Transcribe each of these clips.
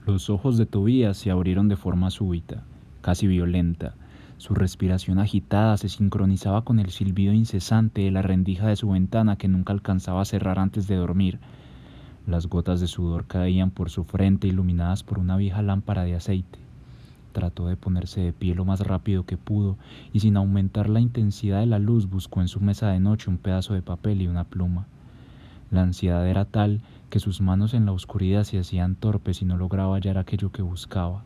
Los ojos de Tobías se abrieron de forma súbita, casi violenta. Su respiración agitada se sincronizaba con el silbido incesante de la rendija de su ventana que nunca alcanzaba a cerrar antes de dormir. Las gotas de sudor caían por su frente iluminadas por una vieja lámpara de aceite. Trató de ponerse de pie lo más rápido que pudo y sin aumentar la intensidad de la luz buscó en su mesa de noche un pedazo de papel y una pluma. La ansiedad era tal que sus manos en la oscuridad se hacían torpes y no lograba hallar aquello que buscaba.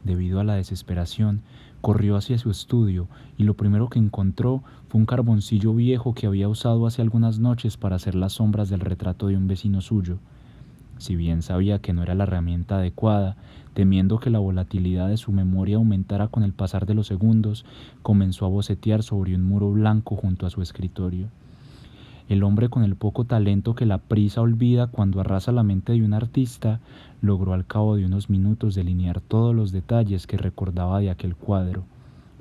Debido a la desesperación, corrió hacia su estudio y lo primero que encontró fue un carboncillo viejo que había usado hace algunas noches para hacer las sombras del retrato de un vecino suyo. Si bien sabía que no era la herramienta adecuada, temiendo que la volatilidad de su memoria aumentara con el pasar de los segundos, comenzó a bocetear sobre un muro blanco junto a su escritorio. El hombre con el poco talento que la prisa olvida cuando arrasa la mente de un artista, logró al cabo de unos minutos delinear todos los detalles que recordaba de aquel cuadro,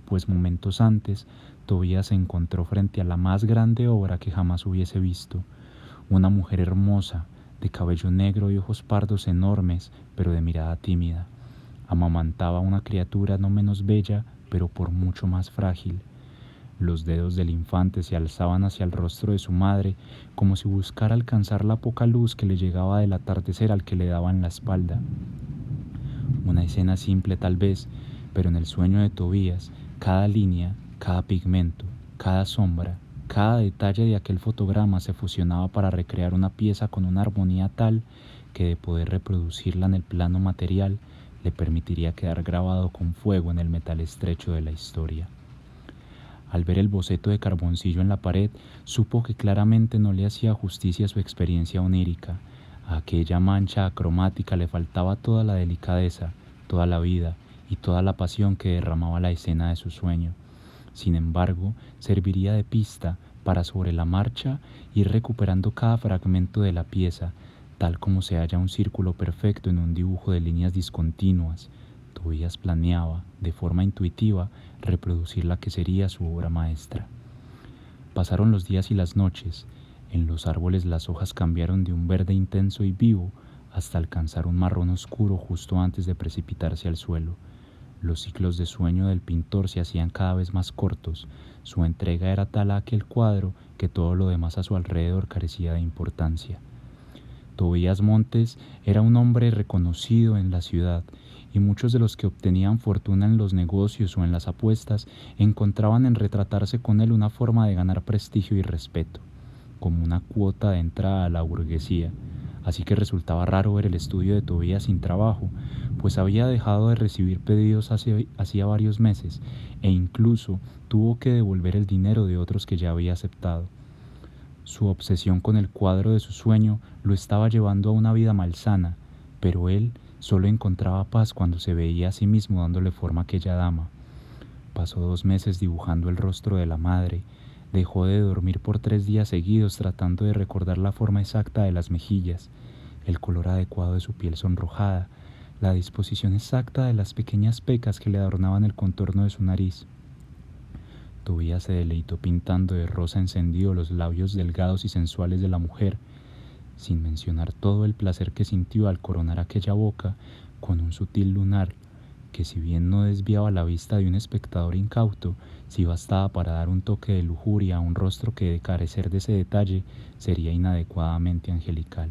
pues momentos antes Tobías se encontró frente a la más grande obra que jamás hubiese visto, una mujer hermosa, de cabello negro y ojos pardos enormes, pero de mirada tímida. Amamantaba a una criatura no menos bella, pero por mucho más frágil. Los dedos del infante se alzaban hacia el rostro de su madre, como si buscara alcanzar la poca luz que le llegaba del atardecer al que le daba en la espalda. Una escena simple tal vez, pero en el sueño de Tobías, cada línea, cada pigmento, cada sombra, cada detalle de aquel fotograma se fusionaba para recrear una pieza con una armonía tal que de poder reproducirla en el plano material, le permitiría quedar grabado con fuego en el metal estrecho de la historia. Al ver el boceto de carboncillo en la pared, supo que claramente no le hacía justicia a su experiencia onírica. A aquella mancha acromática le faltaba toda la delicadeza, toda la vida y toda la pasión que derramaba la escena de su sueño. Sin embargo, serviría de pista para sobre la marcha ir recuperando cada fragmento de la pieza, tal como se halla un círculo perfecto en un dibujo de líneas discontinuas. Tobías planeaba, de forma intuitiva, reproducir la que sería su obra maestra. Pasaron los días y las noches. En los árboles las hojas cambiaron de un verde intenso y vivo hasta alcanzar un marrón oscuro justo antes de precipitarse al suelo. Los ciclos de sueño del pintor se hacían cada vez más cortos. Su entrega era tal a aquel cuadro que todo lo demás a su alrededor carecía de importancia. Tobías Montes era un hombre reconocido en la ciudad, y muchos de los que obtenían fortuna en los negocios o en las apuestas encontraban en retratarse con él una forma de ganar prestigio y respeto, como una cuota de entrada a la burguesía. Así que resultaba raro ver el estudio de Tobías sin trabajo, pues había dejado de recibir pedidos hacía varios meses, e incluso tuvo que devolver el dinero de otros que ya había aceptado. Su obsesión con el cuadro de su sueño lo estaba llevando a una vida malsana, pero él solo encontraba paz cuando se veía a sí mismo dándole forma a aquella dama. Pasó 2 meses dibujando el rostro de la madre, dejó de dormir por 3 días seguidos tratando de recordar la forma exacta de las mejillas, el color adecuado de su piel sonrojada, la disposición exacta de las pequeñas pecas que le adornaban el contorno de su nariz. Tobías se deleitó pintando de rosa encendido los labios delgados y sensuales de la mujer, sin mencionar todo el placer que sintió al coronar aquella boca con un sutil lunar que, si bien no desviaba la vista de un espectador incauto, sí bastaba para dar un toque de lujuria a un rostro que, de carecer de ese detalle, sería inadecuadamente angelical.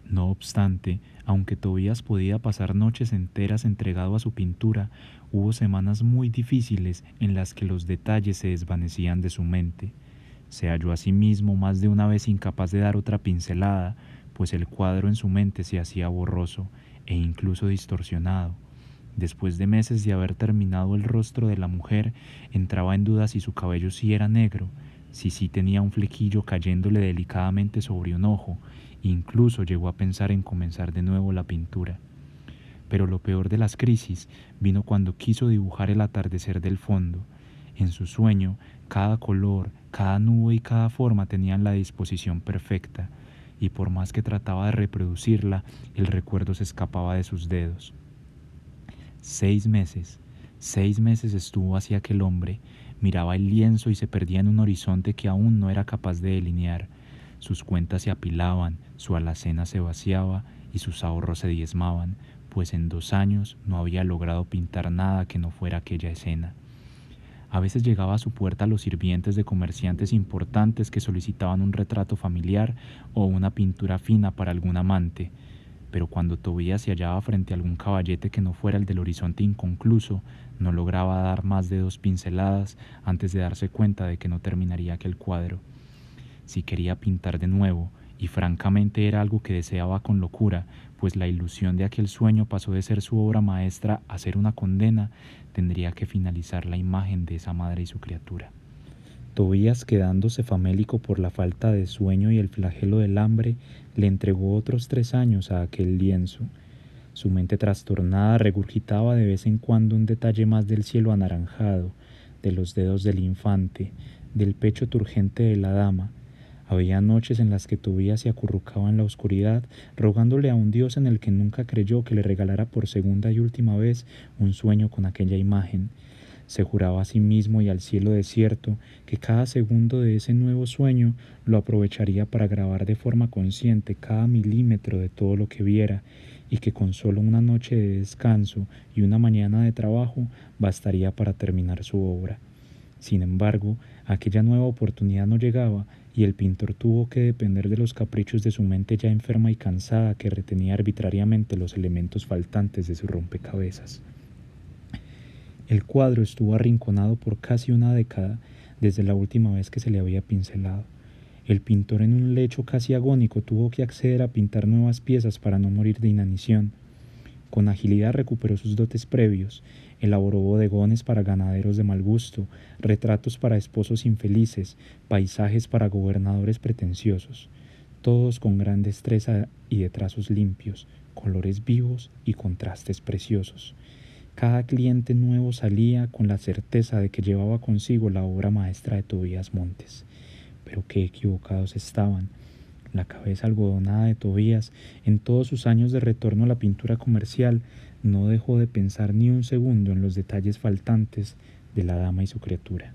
No obstante, aunque Tobías podía pasar noches enteras entregado a su pintura, hubo semanas muy difíciles en las que los detalles se desvanecían de su mente. Se halló a sí mismo más de una vez incapaz de dar otra pincelada, pues el cuadro en su mente se hacía borroso e incluso distorsionado. Después de meses de haber terminado el rostro de la mujer, entraba en duda si su cabello sí era negro, si sí tenía un flequillo cayéndole delicadamente sobre un ojo. Incluso llegó a pensar en comenzar de nuevo la pintura. Pero lo peor de las crisis vino cuando quiso dibujar el atardecer del fondo. En su sueño, cada color, cada nube y cada forma tenían la disposición perfecta, y por más que trataba de reproducirla, el recuerdo se escapaba de sus dedos. 6 meses estuvo así aquel hombre, miraba el lienzo y se perdía en un horizonte que aún no era capaz de delinear. Sus cuentas se apilaban, su alacena se vaciaba y sus ahorros se diezmaban, pues en 2 años no había logrado pintar nada que no fuera aquella escena. A veces llegaba a su puerta los sirvientes de comerciantes importantes que solicitaban un retrato familiar o una pintura fina para algún amante, pero cuando Tobías se hallaba frente a algún caballete que no fuera el del horizonte inconcluso, no lograba dar más de 2 pinceladas antes de darse cuenta de que no terminaría aquel cuadro. Si quería pintar de nuevo, y francamente era algo que deseaba con locura, pues la ilusión de aquel sueño pasó de ser su obra maestra a ser una condena, tendría que finalizar la imagen de esa madre y su criatura. Tobías, quedándose famélico por la falta de sueño y el flagelo del hambre, le entregó otros 3 años a aquel lienzo. Su mente trastornada regurgitaba de vez en cuando un detalle más del cielo anaranjado, de los dedos del infante, del pecho turgente de la dama. Había noches en las que Tobías se acurrucaba en la oscuridad, rogándole a un Dios en el que nunca creyó que le regalara por segunda y última vez un sueño con aquella imagen. Se juraba a sí mismo y al cielo desierto que cada segundo de ese nuevo sueño lo aprovecharía para grabar de forma consciente cada milímetro de todo lo que viera, y que con solo una noche de descanso y una mañana de trabajo bastaría para terminar su obra. Sin embargo, aquella nueva oportunidad no llegaba, y el pintor tuvo que depender de los caprichos de su mente ya enferma y cansada, que retenía arbitrariamente los elementos faltantes de su rompecabezas. El cuadro estuvo arrinconado por casi una década desde la última vez que se le había pincelado. El pintor, en un lecho casi agónico, tuvo que acceder a pintar nuevas piezas para no morir de inanición. Con agilidad recuperó sus dotes previos, elaboró bodegones para ganaderos de mal gusto, retratos para esposos infelices, paisajes para gobernadores pretenciosos, todos con gran destreza y de trazos limpios, colores vivos y contrastes preciosos. Cada cliente nuevo salía con la certeza de que llevaba consigo la obra maestra de Tobías Montes. Pero qué equivocados estaban. La cabeza algodonada de Tobías, en todos sus años de retorno a la pintura comercial, no dejó de pensar ni un segundo en los detalles faltantes de la dama y su criatura.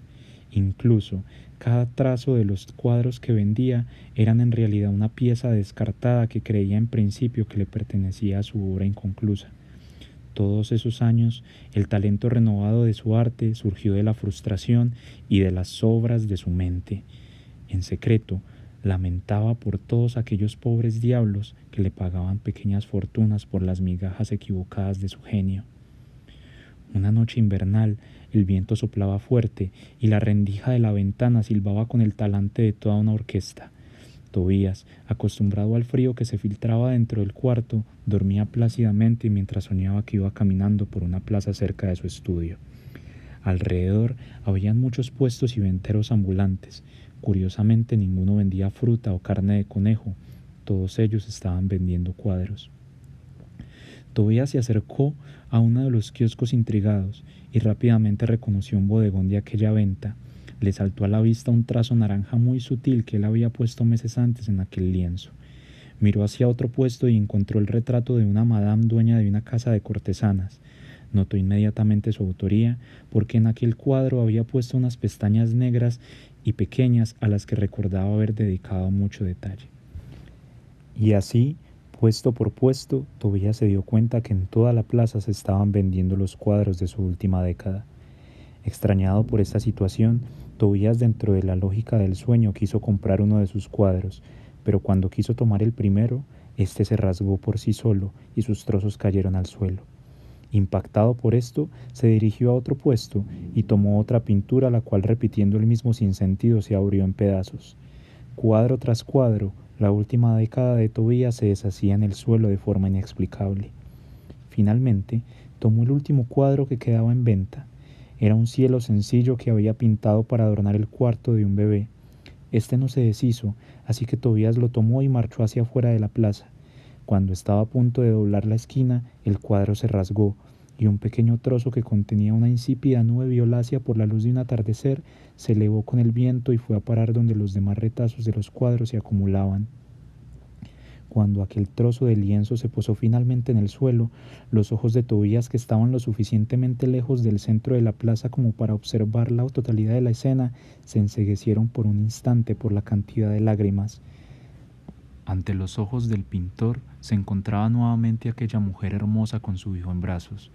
Incluso, cada trazo de los cuadros que vendía eran en realidad una pieza descartada que creía en principio que le pertenecía a su obra inconclusa. Todos esos años, el talento renovado de su arte surgió de la frustración y de las sobras de su mente. En secreto, lamentaba por todos aquellos pobres diablos que le pagaban pequeñas fortunas por las migajas equivocadas de su genio. Una noche invernal, el viento soplaba fuerte y la rendija de la ventana silbaba con el talante de toda una orquesta. Tobías, acostumbrado al frío que se filtraba dentro del cuarto, dormía plácidamente mientras soñaba que iba caminando por una plaza cerca de su estudio. Alrededor habían muchos puestos y venteros ambulantes. Curiosamente, ninguno vendía fruta o carne de conejo. Todos ellos estaban vendiendo cuadros. Tobías se acercó a uno de los kioscos intrigados y rápidamente reconoció un bodegón de aquella venta. Le saltó a la vista un trazo naranja muy sutil que él había puesto meses antes en aquel lienzo. Miró hacia otro puesto y encontró el retrato de una madame dueña de una casa de cortesanas. Notó inmediatamente su autoría, porque en aquel cuadro había puesto unas pestañas negras y pequeñas a las que recordaba haber dedicado mucho detalle. Y así, puesto por puesto, Tobías se dio cuenta que en toda la plaza se estaban vendiendo los cuadros de su última década. Extrañado por esta situación, Tobías, dentro de la lógica del sueño, quiso comprar uno de sus cuadros, pero cuando quiso tomar el primero, éste se rasgó por sí solo y sus trozos cayeron al suelo. Impactado por esto, se dirigió a otro puesto y tomó otra pintura, la cual, repitiendo el mismo sinsentido, se abrió en pedazos. Cuadro tras cuadro, la última década de Tobías se deshacía en el suelo de forma inexplicable. Finalmente, tomó el último cuadro que quedaba en venta. Era un cielo sencillo que había pintado para adornar el cuarto de un bebé. Este no se deshizo, así que Tobías lo tomó y marchó hacia afuera de la plaza. Cuando estaba a punto de doblar la esquina, el cuadro se rasgó, y un pequeño trozo que contenía una insípida nube violácea por la luz de un atardecer se elevó con el viento y fue a parar donde los demás retazos de los cuadros se acumulaban. Cuando aquel trozo de lienzo se posó finalmente en el suelo, los ojos de Tobías, que estaban lo suficientemente lejos del centro de la plaza como para observar la totalidad de la escena, se enceguecieron por un instante por la cantidad de lágrimas. Ante los ojos del pintor se encontraba nuevamente aquella mujer hermosa con su hijo en brazos.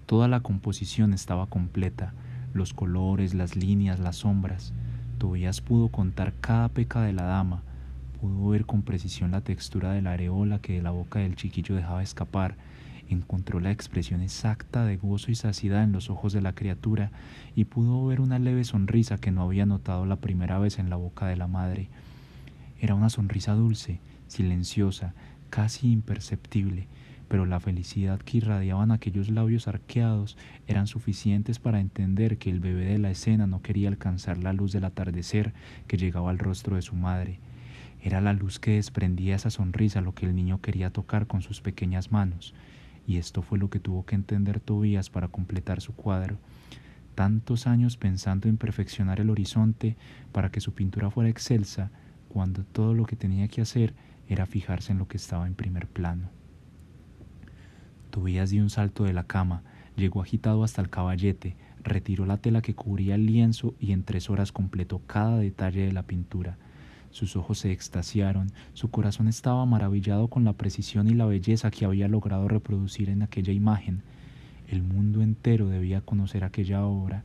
Toda la composición estaba completa, los colores, las líneas, las sombras. Tobías pudo contar cada peca de la dama, pudo ver con precisión la textura de la areola que de la boca del chiquillo dejaba escapar, encontró la expresión exacta de gozo y saciedad en los ojos de la criatura y pudo ver una leve sonrisa que no había notado la primera vez en la boca de la madre. Era una sonrisa dulce, silenciosa, casi imperceptible, pero la felicidad que irradiaban aquellos labios arqueados eran suficientes para entender que el bebé de la escena no quería alcanzar la luz del atardecer que llegaba al rostro de su madre. Era la luz que desprendía esa sonrisa lo que el niño quería tocar con sus pequeñas manos, y esto fue lo que tuvo que entender Tobías para completar su cuadro. Tantos años pensando en perfeccionar el horizonte para que su pintura fuera excelsa, cuando todo lo que tenía que hacer era fijarse en lo que estaba en primer plano. Tobías dio un salto de la cama, llegó agitado hasta el caballete, retiró la tela que cubría el lienzo y en 3 horas completó cada detalle de la pintura. Sus ojos se extasiaron, su corazón estaba maravillado con la precisión y la belleza que había logrado reproducir en aquella imagen. El mundo entero debía conocer aquella obra.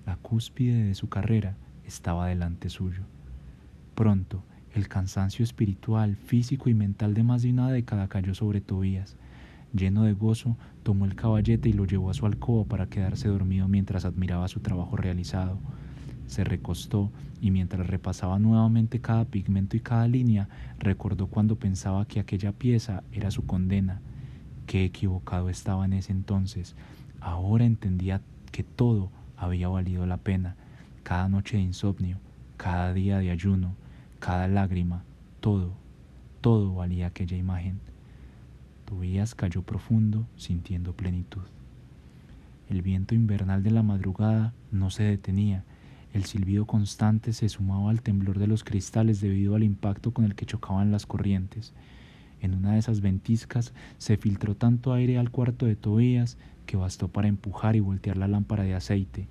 La cúspide de su carrera estaba delante suyo. Pronto, el cansancio espiritual, físico y mental de más de una década cayó sobre Tobías. Lleno de gozo, tomó el caballete y lo llevó a su alcoba para quedarse dormido mientras admiraba su trabajo realizado. Se recostó y mientras repasaba nuevamente cada pigmento y cada línea, recordó cuando pensaba que aquella pieza era su condena. Qué equivocado estaba en ese entonces. Ahora entendía que todo había valido la pena. Cada noche de insomnio, cada día de ayuno, cada lágrima, todo valía aquella imagen. Tobías cayó profundo, sintiendo plenitud. El viento invernal de la madrugada no se detenía. El silbido constante se sumaba al temblor de los cristales debido al impacto con el que chocaban las corrientes. En una de esas ventiscas se filtró tanto aire al cuarto de Tobías que bastó para empujar y voltear la lámpara de aceite.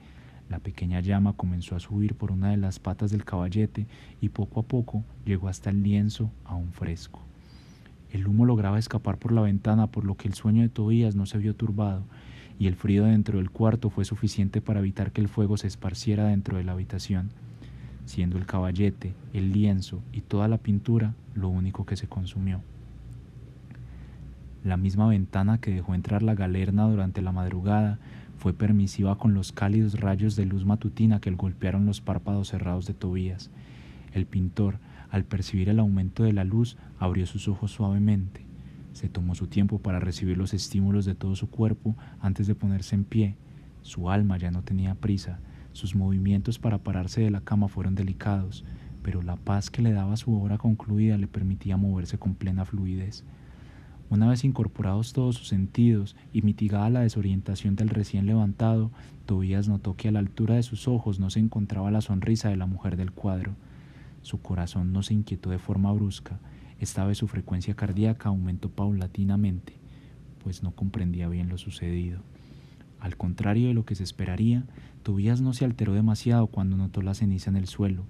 La pequeña llama comenzó a subir por una de las patas del caballete y poco a poco llegó hasta el lienzo aún fresco. El humo lograba escapar por la ventana, por lo que el sueño de Tobías no se vio turbado, y el frío dentro del cuarto fue suficiente para evitar que el fuego se esparciera dentro de la habitación, siendo el caballete, el lienzo y toda la pintura lo único que se consumió. La misma ventana que dejó entrar la galerna durante la madrugada fue permisiva con los cálidos rayos de luz matutina que golpearon los párpados cerrados de Tobías. El pintor, al percibir el aumento de la luz, abrió sus ojos suavemente. Se tomó su tiempo para recibir los estímulos de todo su cuerpo antes de ponerse en pie. Su alma ya no tenía prisa. Sus movimientos para pararse de la cama fueron delicados, pero la paz que le daba su obra concluida le permitía moverse con plena fluidez. Una vez incorporados todos sus sentidos y mitigada la desorientación del recién levantado, Tobías notó que a la altura de sus ojos no se encontraba la sonrisa de la mujer del cuadro. Su corazón no se inquietó de forma brusca. Esta vez su frecuencia cardíaca aumentó paulatinamente, pues no comprendía bien lo sucedido. Al contrario de lo que se esperaría, Tobías no se alteró demasiado cuando notó la ceniza en el suelo.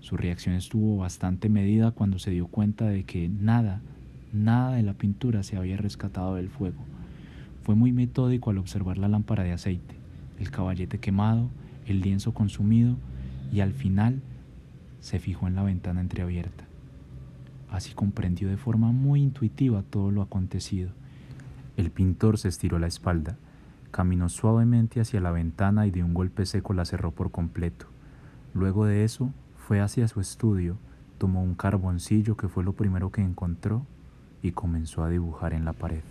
Su reacción estuvo bastante medida cuando se dio cuenta de que nada de la pintura se había rescatado del fuego. Fue muy metódico al observar la lámpara de aceite, el caballete quemado, el lienzo consumido y al final se fijó en la ventana entreabierta. Así comprendió de forma muy intuitiva todo lo acontecido. El pintor se estiró la espalda, caminó suavemente hacia la ventana y de un golpe seco la cerró por completo. Luego de eso, fue hacia su estudio, tomó un carboncillo que fue lo primero que encontró y comenzó a dibujar en la pared.